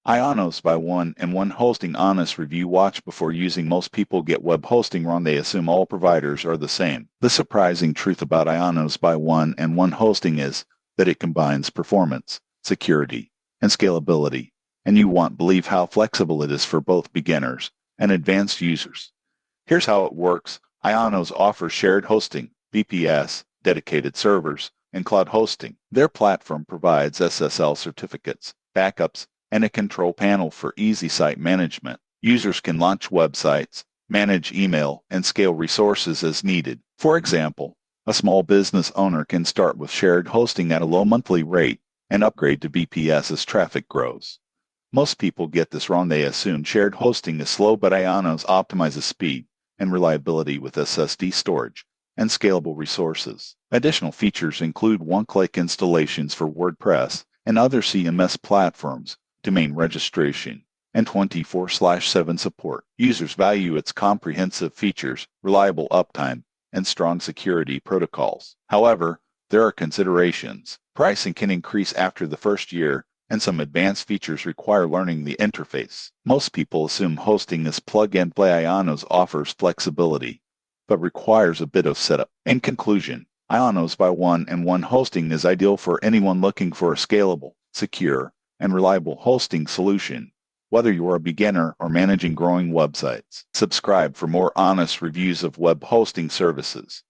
IONOS by One and One Hosting Honest Review Watch before using. Most people get web hosting wrong. They assume all providers are the same. The surprising truth about IONOS by One and One Hosting is that it combines performance, security, and scalability, and you won't believe how flexible it is for both beginners and advanced users. Here's how it works. IONOS offers shared hosting, VPS, dedicated servers, and cloud hosting. Their platform provides SSL certificates, backups, and a control panel for easy site management. Users can launch websites, manage email, and scale resources as needed. For example, a small business owner can start with shared hosting at a low monthly rate and upgrade to VPS as traffic grows. Most people get this wrong. They assume shared hosting is slow, but IONOS optimizes speed and reliability with SSD storage and scalable resources. Additional features include one-click installations for WordPress and other CMS platforms, domain registration, and 24/7 support. Users value its comprehensive features, reliable uptime, and strong security protocols. However, there are considerations. Pricing can increase after the first year, and some advanced features require learning the interface. Most people assume hosting is plug-and-play. IONOS offers flexibility, but requires a bit of setup. In conclusion, IONOS by One and One Hosting is ideal for anyone looking for a scalable, secure, and reliable hosting solution, whether you are a beginner or managing growing websites. Subscribe for more honest reviews of web hosting services.